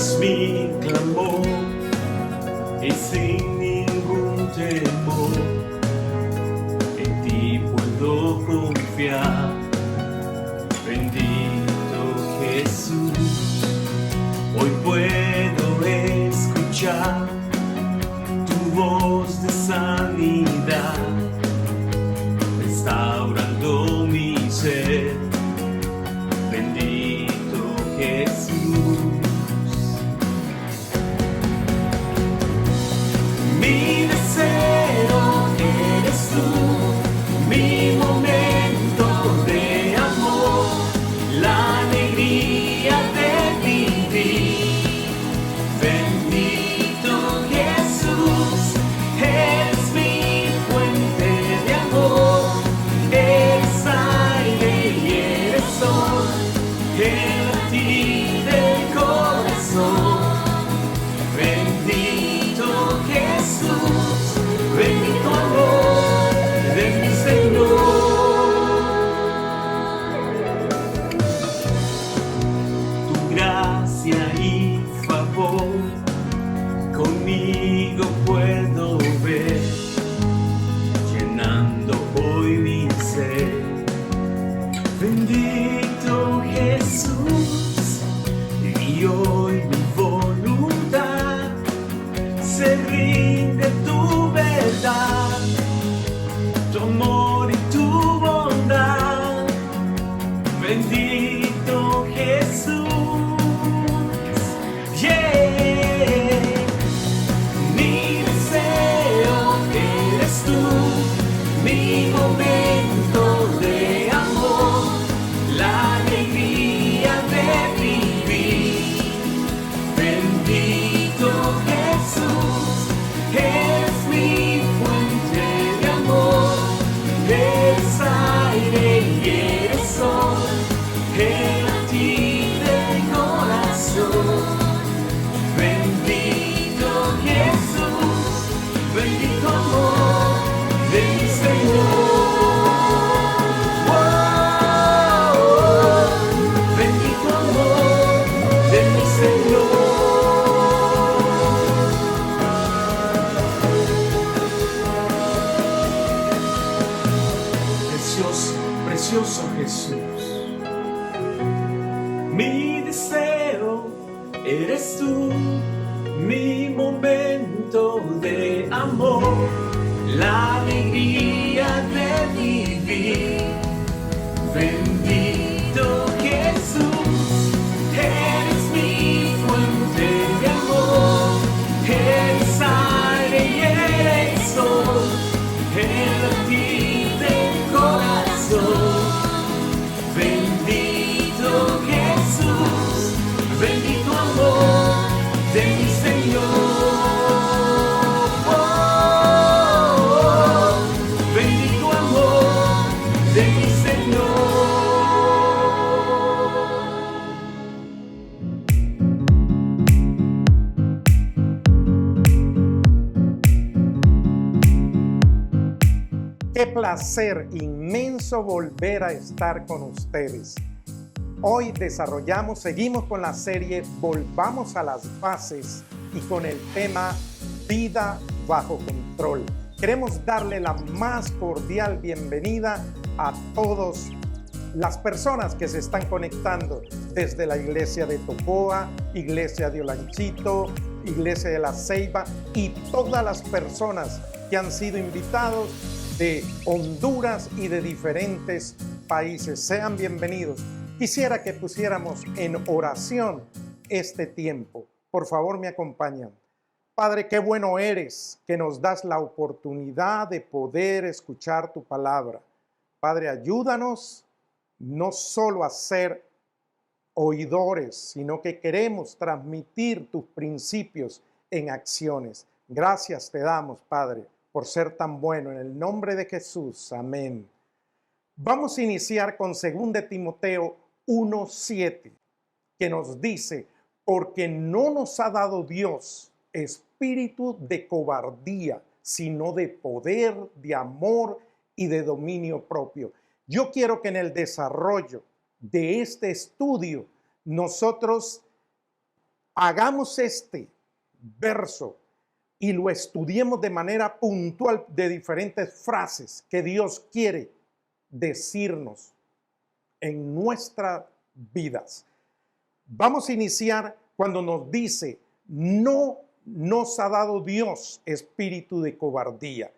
es mi clamor y sin ningún temor en ti puedo confiar. Bendito Jesús, hoy puedo escuchar tu voz de sanidad, restaurando mi ser. Bendito Jesús. Mi deseo eres tú, mi momento de amor, la alegría de vivir. Bendito Jesús, eres mi fuente de amor, eres aire y eres sol, el latir del corazón. Bendito Jesús, bendito amor de mi Señor. Tu gracia y favor conmigo puedo ver, llenando hoy mi ser. Bendito Jesús, y hoy mi voluntad se rinde a tu verdad, tu amor y tu bondad. Bendito Jesús, yeah. Mi deseo eres tú, mi momento de amor, la alegría de vivir. Bendito Jesús, eres mi fuente de amor, eres aire y eres sol, el latir del corazón. Bendito Jesús, bendito amor de mi Señor. Oh, bendito amor de mi Señor. Precioso, precioso Jesús, mi deseo eres tú, mi momento de amor, la alegría de vivir. Bendito Jesús, eres mi fuente de amor, eres aire y eres sol, el latir del corazón. Bendito Jesús, bendito amor de mi Señor. Oh, bendito amor de mi Señor. Qué placer inmenso volver a estar con ustedes. Hoy seguimos con la serie Volvamos a las Bases y con el tema Vida bajo control. Queremos darle la más cordial bienvenida a todas las personas que se están conectando desde la iglesia de Tocoa, iglesia de Olanchito, iglesia de La Ceiba y todas las personas que han sido invitados de Honduras y de diferentes países. Sean bienvenidos. Quisiera que pusiéramos en oración este tiempo. Por favor, me acompañan. Padre, qué bueno eres que nos das la oportunidad de poder escuchar tu palabra. Padre, ayúdanos no solo a ser oidores, sino que queremos transmitir tus principios en acciones. Gracias te damos, Padre, por ser tan bueno. En el nombre de Jesús, amén. Vamos a iniciar con 2 Timoteo 1:7, que nos dice, porque no nos ha dado Dios espíritu de cobardía, sino de poder, de amor y de dominio propio. Yo quiero que en el desarrollo de este estudio nosotros hagamos este verso y lo estudiemos de manera puntual de diferentes frases que Dios quiere decirnos en nuestras vidas. Vamos a iniciar cuando nos dice, no nos ha dado Dios espíritu de cobardía.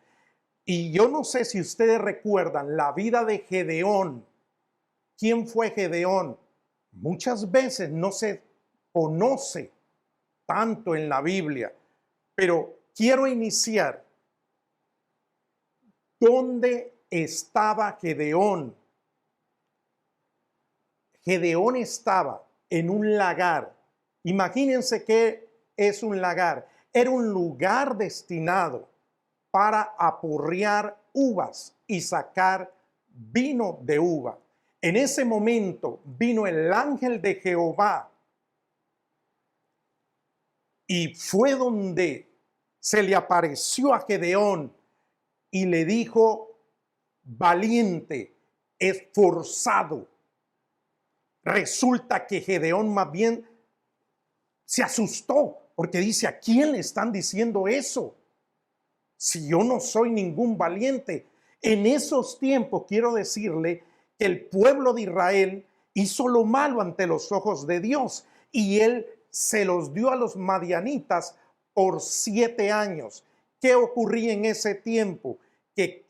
Y yo no sé si ustedes recuerdan la vida de Gedeón. ¿Quién fue Gedeón? Muchas veces no se conoce tanto en la Biblia, pero quiero iniciar. ¿Dónde estaba Gedeón? Gedeón estaba en un lagar. Imagínense qué es un lagar. Era un lugar destinado para aporrear uvas y sacar vino de uva. En ese momento vino el ángel de Jehová y fue donde se le apareció a Gedeón y le dijo, valiente, esforzado. Resulta que Gedeón más bien se asustó porque dice, ¿a quién le están diciendo eso? Si yo no soy ningún valiente. En esos tiempos quiero decirle que el pueblo de Israel hizo lo malo ante los ojos de Dios y él se los dio a los madianitas por 7 años. ¿Qué ocurría en ese tiempo? Que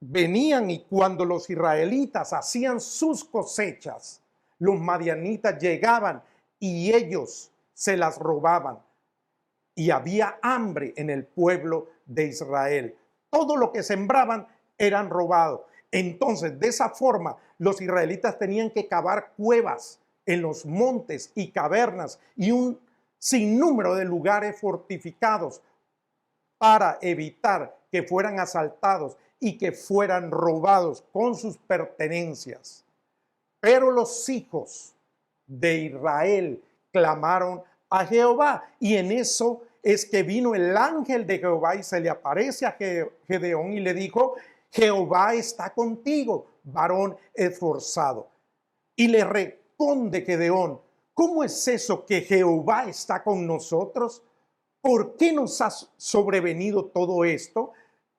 venían y cuando los israelitas hacían sus cosechas, los madianitas llegaban y ellos se las robaban. Y había hambre en el pueblo de Israel. Todo lo que sembraban eran robados. Entonces, de esa forma, los israelitas tenían que cavar cuevas en los montes y cavernas y un sinnúmero de lugares fortificados para evitar que fueran asaltados y que fueran robados con sus pertenencias. Pero los hijos de Israel clamaron a Jehová y en eso es que vino el ángel de Jehová y se le aparece a Gedeón y le dijo, Jehová está contigo, varón esforzado. Y le responde Gedeón, ¿cómo es eso que Jehová está con nosotros? ¿Por qué nos ha sobrevenido todo esto?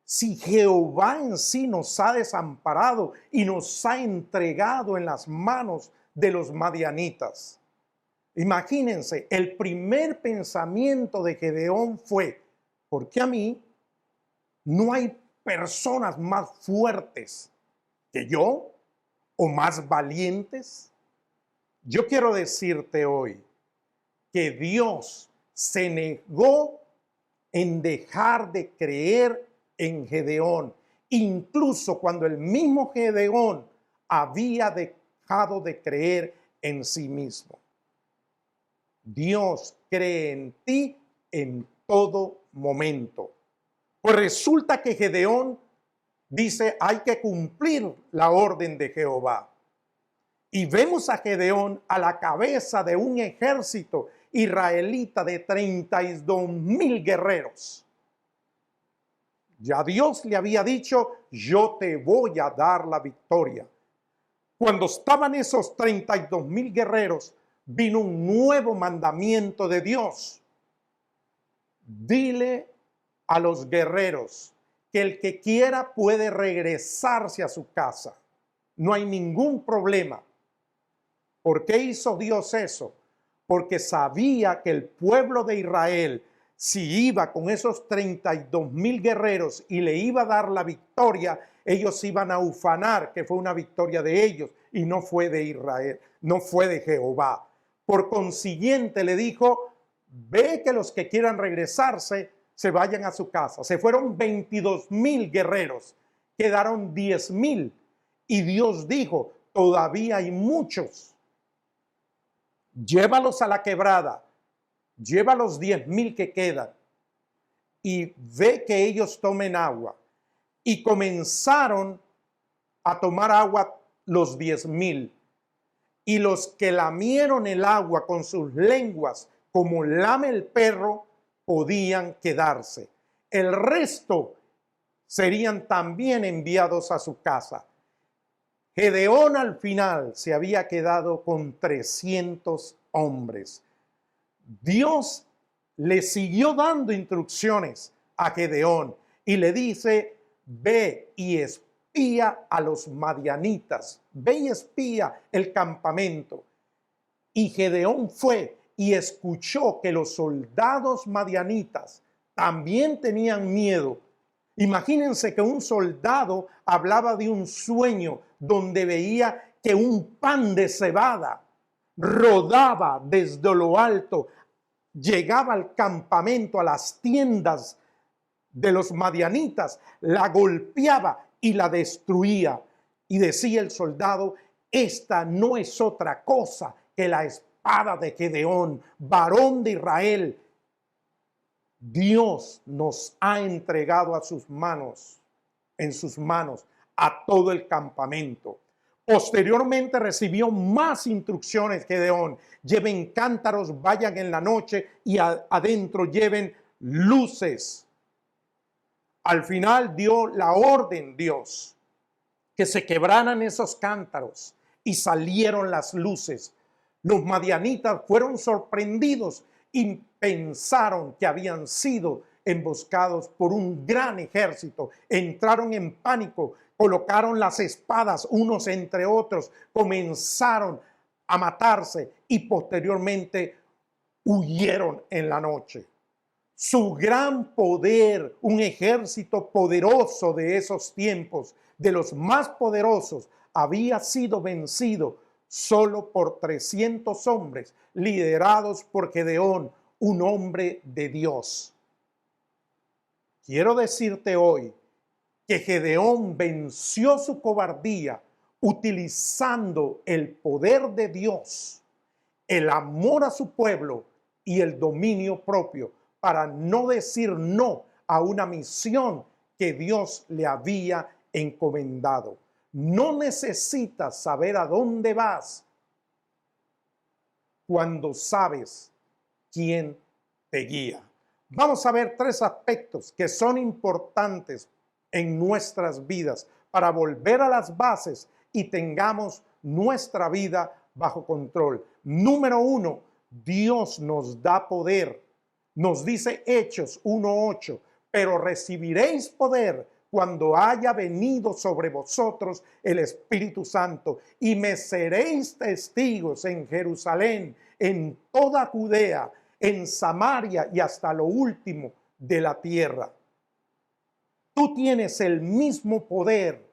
Si Jehová en sí nos ha desamparado y nos ha entregado en las manos de los madianitas. Imagínense, el primer pensamiento de Gedeón fue, ¿por qué a mí no hay personas más fuertes que yo o más valientes? Yo quiero decirte hoy que Dios se negó en dejar de creer en Gedeón, incluso cuando el mismo Gedeón había dejado de creer en sí mismo. Dios cree en ti en todo momento. Pues resulta que Gedeón dice, hay que cumplir la orden de Jehová. Y vemos a Gedeón a la cabeza de un ejército israelita de 32,000 guerreros. Ya Dios le había dicho, yo te voy a dar la victoria. Cuando estaban esos 32,000 guerreros, vino un nuevo mandamiento de Dios. Dile a los guerreros que el que quiera puede regresarse a su casa. No hay ningún problema. ¿Por qué hizo Dios eso? Porque sabía que el pueblo de Israel, si iba con esos 32,000 guerreros y le iba a dar la victoria, ellos iban a ufanar que fue una victoria de ellos y no fue de Israel, no fue de Jehová. Por consiguiente le dijo, ve que los que quieran regresarse se vayan a su casa. Se fueron 22,000 guerreros, quedaron 10,000 y Dios dijo, todavía hay muchos. Llévalos a la quebrada, lleva los 10,000 que quedan y ve que ellos tomen agua. Y comenzaron a tomar agua los 10,000. Y los que lamieron el agua con sus lenguas, como lame el perro, podían quedarse. El resto serían también enviados a su casa. Gedeón al final se había quedado con 300 hombres. Dios le siguió dando instrucciones a Gedeón y le dice, ve y espía a los madianitas, ve y espía el campamento. Y Gedeón fue y escuchó que los soldados madianitas también tenían miedo. Imagínense que un soldado hablaba de un sueño donde veía que un pan de cebada rodaba desde lo alto, llegaba al campamento, a las tiendas de los madianitas, la golpeaba y la destruía. Y decía el soldado, esta no es otra cosa que la espada de Gedeón, varón de Israel. Dios nos ha entregado a sus manos, en sus manos, a todo el campamento. Posteriormente recibió más instrucciones Gedeón. Lleven cántaros, vayan en la noche y adentro lleven luces. Al final dio la orden Dios que se quebraran esos cántaros y salieron las luces. Los madianitas fueron sorprendidos y pensaron que habían sido emboscados por un gran ejército. Entraron en pánico, colocaron las espadas unos entre otros, comenzaron a matarse y posteriormente huyeron en la noche. Su gran poder, un ejército poderoso de esos tiempos, de los más poderosos, había sido vencido solo por 300 hombres liderados por Gedeón, un hombre de Dios. Quiero decirte hoy que Gedeón venció su cobardía utilizando el poder de Dios, el amor a su pueblo y el dominio propio para no decir no a una misión que Dios le había encomendado. No necesitas saber a dónde vas cuando sabes quién te guía. Vamos a ver 3 aspectos que son importantes en nuestras vidas para volver a las bases y tengamos nuestra vida bajo control. Número 1, Dios nos da poder. Nos dice Hechos 1:8, pero recibiréis poder cuando haya venido sobre vosotros el Espíritu Santo, y me seréis testigos en Jerusalén, en toda Judea, en Samaria y hasta lo último de la tierra. Tú tienes el mismo poder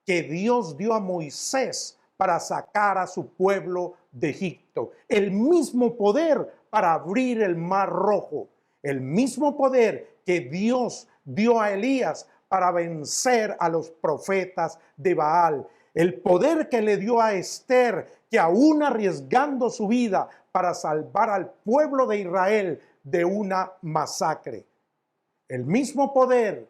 que Dios dio a Moisés para sacar a su pueblo de Egipto. El mismo poder para abrir el mar rojo. El mismo poder que Dios dio a Elías para vencer a los profetas de Baal. El poder que le dio a Esther, que aún arriesgando su vida para salvar al pueblo de Israel de una masacre. El mismo poder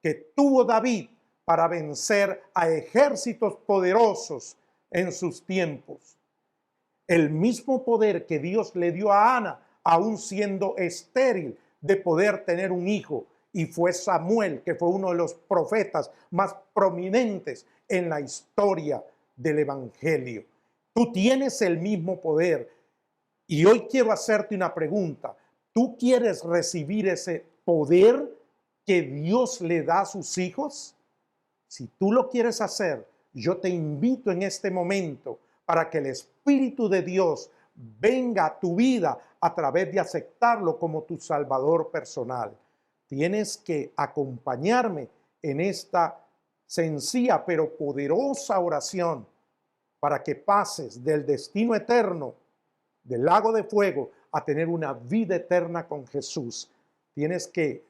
que tuvo David para vencer a ejércitos poderosos en sus tiempos. El mismo poder que Dios le dio a Ana, aún siendo estéril, de poder tener un hijo. Y fue Samuel, que fue uno de los profetas más prominentes en la historia del Evangelio. Tú tienes el mismo poder. Y hoy quiero hacerte una pregunta. ¿Tú quieres recibir ese poder que Dios le da a sus hijos? Si tú lo quieres hacer, yo te invito en este momento para que el Espíritu de Dios venga a tu vida a través de aceptarlo como tu Salvador personal. Tienes que acompañarme en esta sencilla pero poderosa oración para que pases del destino eterno, del lago de fuego, a tener una vida eterna con Jesús. Tienes que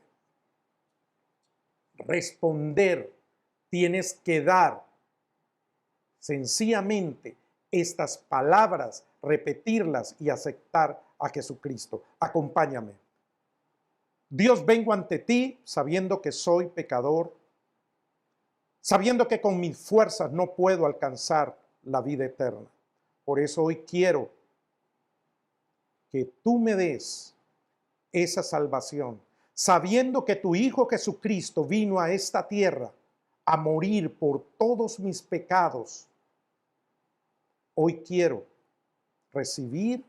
responder, tienes que dar sencillamente estas palabras, repetirlas y aceptar a Jesucristo. Acompáñame. Dios, vengo ante ti sabiendo que soy pecador, sabiendo que con mis fuerzas no puedo alcanzar la vida eterna. Por eso hoy quiero que tú me des esa salvación, sabiendo que tu Hijo Jesucristo vino a esta tierra a morir por todos mis pecados. Hoy quiero recibir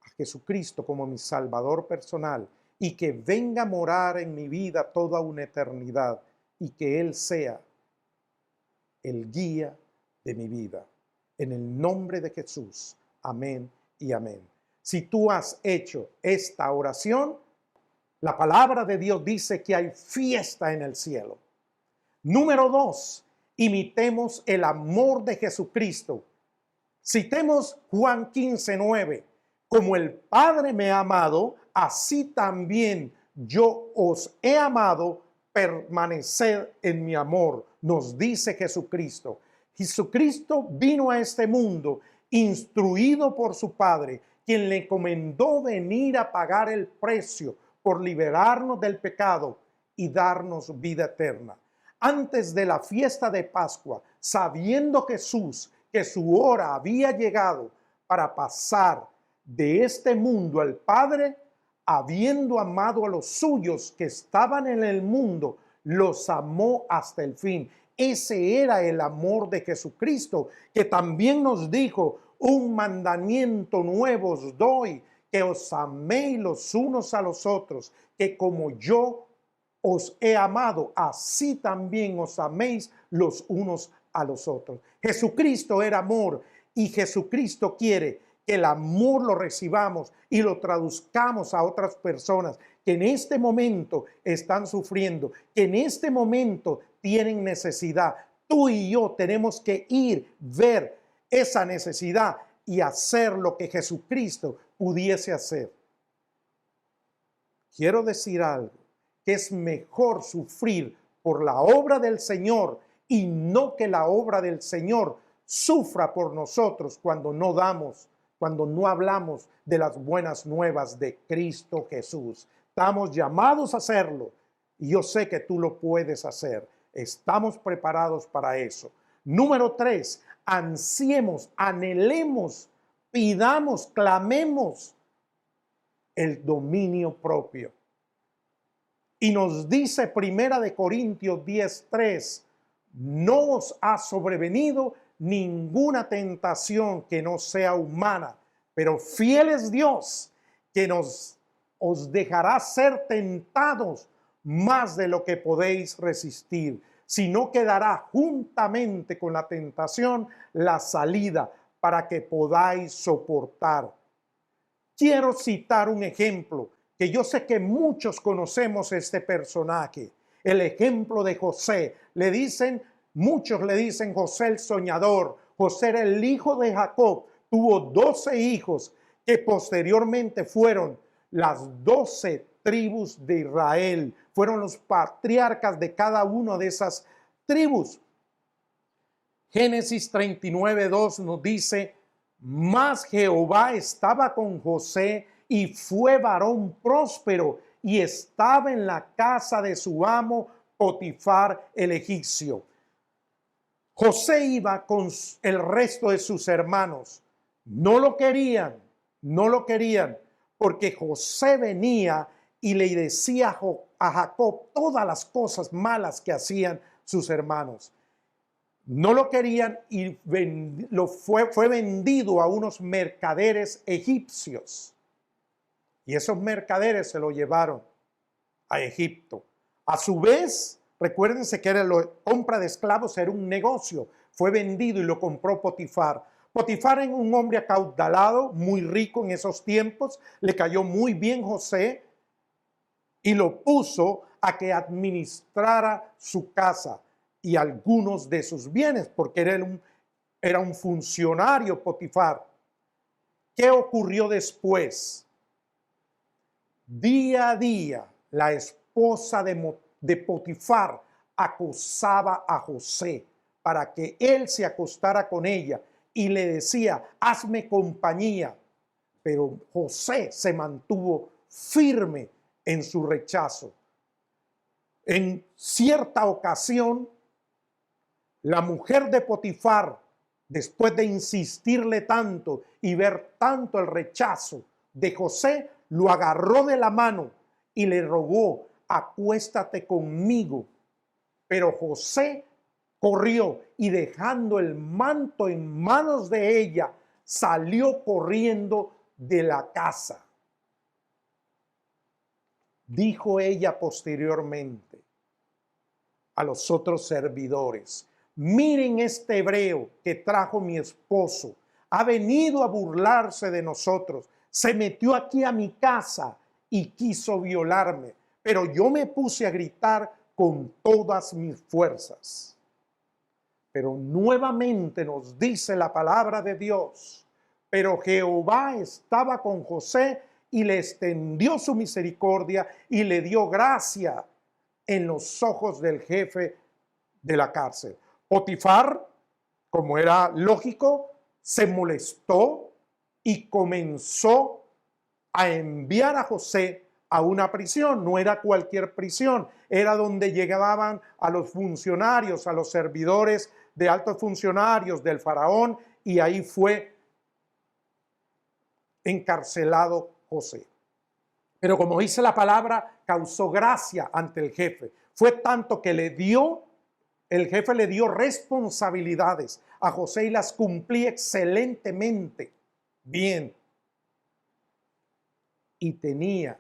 a Jesucristo como mi Salvador personal y que venga a morar en mi vida toda una eternidad y que Él sea el guía de mi vida. En el nombre de Jesús. Amén y amén. Si tú has hecho esta oración, la palabra de Dios dice que hay fiesta en el cielo. Número 2, imitemos el amor de Jesucristo. Citemos Juan 15:9. Como el Padre me ha amado, así también yo os he amado, permaneced en mi amor, nos dice Jesucristo. Jesucristo vino a este mundo instruido por su Padre, quien le encomendó venir a pagar el precio por liberarnos del pecado y darnos vida eterna. Antes de la fiesta de Pascua, sabiendo Jesús que su hora había llegado para pasar de este mundo al Padre, habiendo amado a los suyos que estaban en el mundo, los amó hasta el fin. Ese era el amor de Jesucristo, que también nos dijo: un mandamiento nuevo os doy, que os améis los unos a los otros, que como yo os he amado, así también os améis los unos a los otros. Jesucristo era amor y Jesucristo quiere que el amor lo recibamos y lo traduzcamos a otras personas que en este momento están sufriendo, que en este momento tienen necesidad. Tú y yo tenemos que ir, ver esa necesidad y hacer lo que Jesucristo pudiese hacer. Quiero decir algo, que es mejor sufrir por la obra del Señor y no que la obra del Señor sufra por nosotros cuando no damos, cuando no hablamos de las buenas nuevas de Cristo Jesús. Estamos llamados a hacerlo y yo sé que tú lo puedes hacer. Estamos preparados para eso. Número 3, ansiemos, anhelemos, pidamos, clamemos el dominio propio. Y nos dice Primera de Corintios 10:3, no os ha sobrevenido ninguna tentación que no sea humana, pero fiel es Dios, que os dejará ser tentados más de lo que podéis resistir, sino que dará juntamente con la tentación la salida para que podáis soportar. Quiero citar un ejemplo que yo sé que muchos conocemos este personaje, el ejemplo de José. Muchos le dicen José el soñador. José era el hijo de Jacob, tuvo 12 hijos que posteriormente fueron las 12 tribus de Israel, fueron los patriarcas de cada una de esas tribus. Génesis 39:2 nos dice, mas Jehová estaba con José y fue varón próspero y estaba en la casa de su amo Potifar el egipcio. José iba con el resto de sus hermanos. No lo querían, porque José venía y le decía a Jacob todas las cosas malas que hacían sus hermanos. No lo querían y fue vendido a unos mercaderes egipcios. Y esos mercaderes se lo llevaron a Egipto. A su vez, recuérdense que la compra de esclavos era un negocio. Fue vendido y lo compró Potifar. Potifar era un hombre acaudalado, muy rico en esos tiempos. Le cayó muy bien José y lo puso a que administrara su casa y algunos de sus bienes, porque era un funcionario Potifar. ¿Qué ocurrió después? Día a día, la esposa de Potifar acosaba a José para que él se acostara con ella y le decía, hazme compañía. Pero José se mantuvo firme en su rechazo. En cierta ocasión, la mujer de Potifar, después de insistirle tanto y ver tanto el rechazo de José, lo agarró de la mano y le rogó, acuéstate conmigo. Pero José corrió y dejando el manto en manos de ella, salió corriendo de la casa. Dijo ella posteriormente a los otros servidores: miren este hebreo que trajo mi esposo, ha venido a burlarse de nosotros, se metió aquí a mi casa y quiso violarme, pero yo me puse a gritar con todas mis fuerzas. Pero nuevamente nos dice la palabra de Dios: pero Jehová estaba con José y le extendió su misericordia y le dio gracia en los ojos del jefe de la cárcel. Potifar, como era lógico, se molestó y comenzó a enviar a José a una prisión. No era cualquier prisión, era donde llegaban a los funcionarios, a los servidores de altos funcionarios del faraón, y ahí fue encarcelado José. Pero como dice la palabra, causó gracia ante el jefe. Fue tanto que el jefe le dio responsabilidades a José y las cumplía excelentemente bien. Y tenía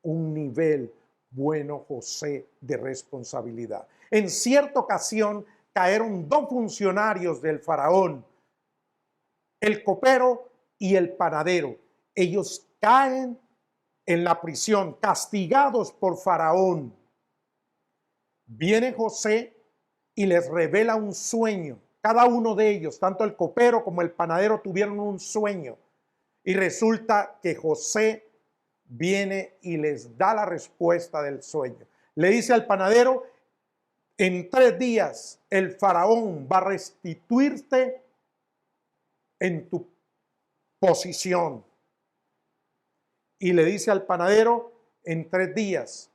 un nivel bueno José de responsabilidad. En cierta ocasión cayeron dos funcionarios del faraón, el copero y el panadero. Ellos caen en la prisión, castigados por faraón. Viene José y les revela un sueño. Cada uno de ellos, tanto el copero como el panadero, tuvieron un sueño. Y resulta que José viene y les da la respuesta del sueño. Le dice al panadero: en 3 días el faraón va a restituirte en tu posición. Y le dice al panadero: en 3 días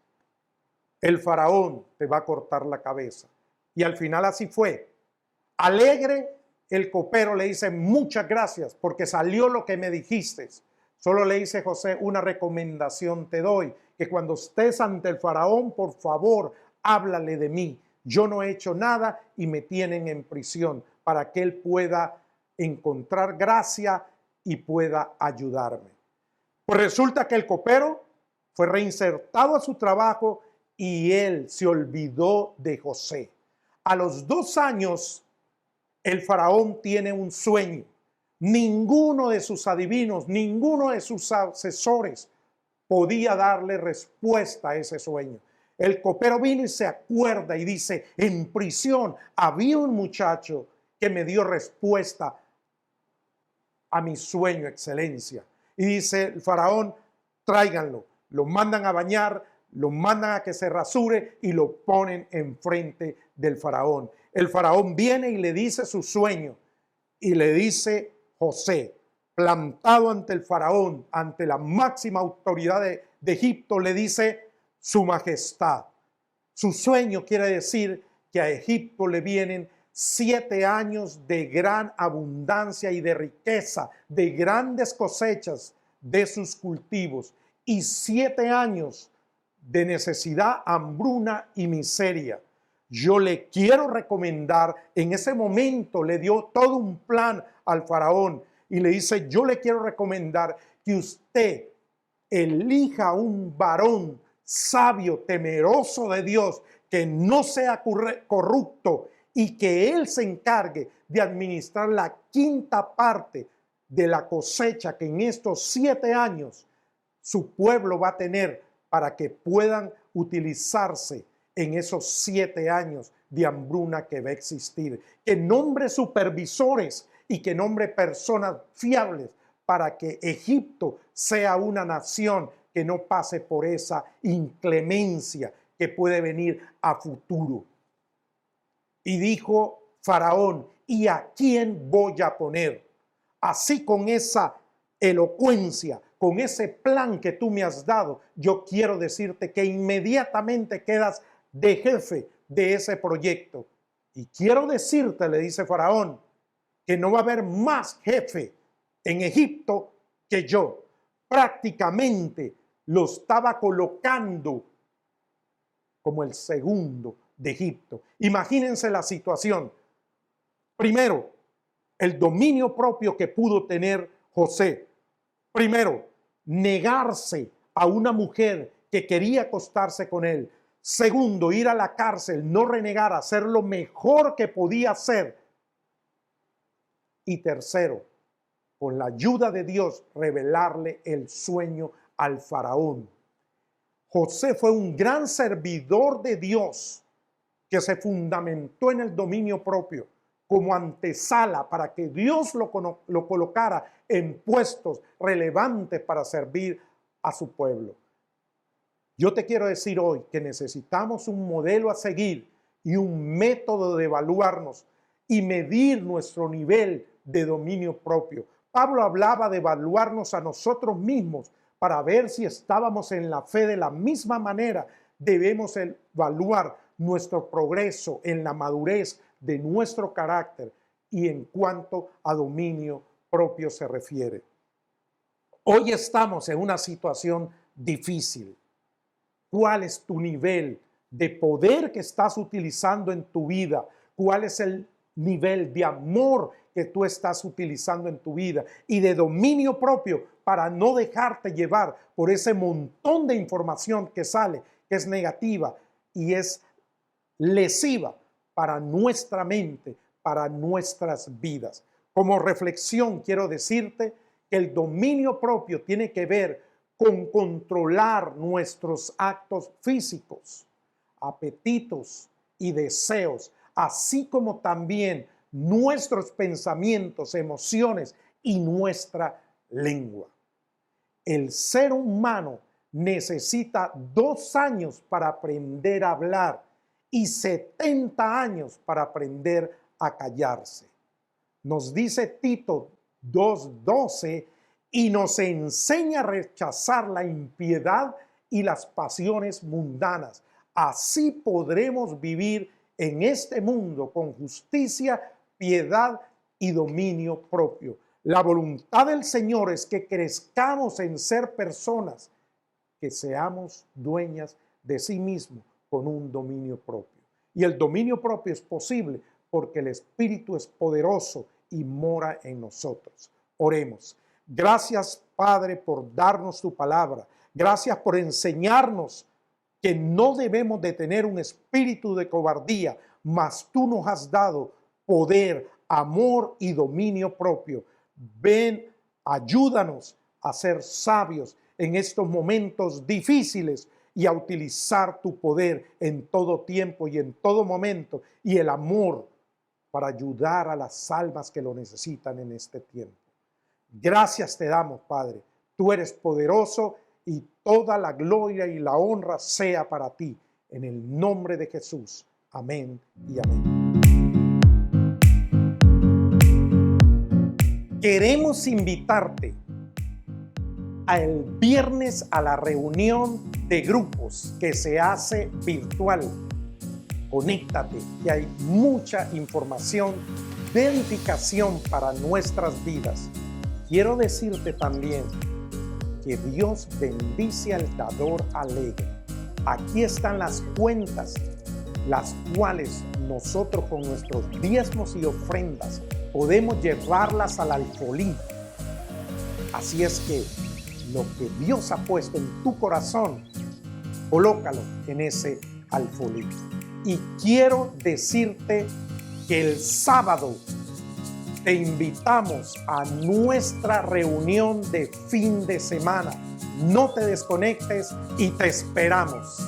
el faraón te va a cortar la cabeza. Y al final así fue. Alegre, el copero le dice: muchas gracias porque salió lo que me dijiste. Solo le dice José: una recomendación te doy, que cuando estés ante el faraón, por favor, háblale de mí. Yo no he hecho nada y me tienen en prisión, para que él pueda encontrar gracia y pueda ayudarme. Pues resulta que el copero fue reinsertado a su trabajo y él se olvidó de José. A los 2 años, el faraón tiene un sueño. Ninguno de sus adivinos, ninguno de sus asesores podía darle respuesta a ese sueño. El copero vino y se acuerda y dice: en prisión había un muchacho que me dio respuesta a mi sueño, excelencia. Y dice el faraón: tráiganlo. Lo mandan a bañar, lo mandan a que se rasure y lo ponen enfrente del faraón. El faraón viene y le dice su sueño y le dice José, plantado ante el faraón, ante la máxima autoridad de Egipto, le dice: su majestad. Su sueño quiere decir que a Egipto le vienen 7 años de gran abundancia y de riqueza, de grandes cosechas de sus cultivos, y 7 años de necesidad, hambruna y miseria. Yo le quiero recomendar, en ese momento le dio todo un plan al faraón y le dice: yo le quiero recomendar que usted elija un varón sabio, temeroso de Dios, que no sea corrupto, y que él se encargue de administrar la 5ª parte de la cosecha que en estos 7 años su pueblo va a tener, para que puedan utilizarse en esos 7 años de hambruna que va a existir. Que nombre supervisores y que nombre personas fiables para que Egipto sea una nación que no pase por esa inclemencia que puede venir a futuro. Y dijo Faraón: ¿y a quién voy a poner? Así, con esa elocuencia, con ese plan que tú me has dado, yo quiero decirte que inmediatamente quedas de jefe de ese proyecto. Y quiero decirte, le dice Faraón, que no va a haber más jefe en Egipto que yo. Prácticamente lo estaba colocando como el segundo de Egipto. Imagínense la situación. Primero, el dominio propio que pudo tener José. Primero, negarse a una mujer que quería acostarse con él. Segundo, ir a la cárcel, no renegar, hacer lo mejor que podía hacer. Y tercero, con la ayuda de Dios, revelarle el sueño al faraón. José fue un gran servidor de Dios que se fundamentó en el dominio propio como antesala para que Dios lo colocara en puestos relevantes para servir a su pueblo. Yo te quiero decir hoy que necesitamos un modelo a seguir y un método de evaluarnos y medir nuestro nivel de dominio propio. Pablo hablaba de evaluarnos a nosotros mismos para ver si estábamos en la fe de la misma manera. Debemos evaluar nuestro progreso en la madurez de nuestro carácter y en cuanto a dominio propio se refiere. Hoy estamos en una situación difícil. ¿Cuál es tu nivel de poder que estás utilizando en tu vida? ¿Cuál es el nivel de amor que tú estás utilizando en tu vida y de dominio propio para no dejarte llevar por ese montón de información que sale, que es negativa y es lesiva para nuestra mente, para nuestras vidas? Como reflexión quiero decirte que el dominio propio tiene que ver con controlar nuestros actos físicos, apetitos y deseos, así como también nuestros pensamientos, emociones y nuestra lengua. El ser humano necesita 2 años para aprender a hablar y 70 años para aprender a callarse. Nos dice Tito 2:12 y nos enseña a rechazar la impiedad y las pasiones mundanas. Así podremos vivir en este mundo con justicia, piedad y dominio propio. La voluntad del Señor es que crezcamos en ser personas que seamos dueñas de sí mismos con un dominio propio. Y el dominio propio es posible porque el Espíritu es poderoso y mora en nosotros. Oremos. Gracias, Padre, por darnos tu palabra. Gracias por enseñarnos que no debemos de tener un espíritu de cobardía, mas tú nos has dado poder, amor y dominio propio. Ven, ayúdanos a ser sabios en estos momentos difíciles y a utilizar tu poder en todo tiempo y en todo momento y el amor para ayudar a las almas que lo necesitan en este tiempo. Gracias te damos, Padre. Tú eres poderoso y toda la gloria y la honra sea para ti. En el nombre de Jesús. Amén y amén. Queremos invitarte el viernes a la reunión de grupos que se hace virtual. Conéctate, que hay mucha información de edificación para nuestras vidas. Quiero decirte también que Dios bendice al dador alegre. Aquí están las cuentas, las cuales nosotros con nuestros diezmos y ofrendas podemos llevarlas al alfolí. Así es que lo que Dios ha puesto en tu corazón, colócalo en ese alfolí. Y quiero decirte que el sábado te invitamos a nuestra reunión de fin de semana. No te desconectes y te esperamos.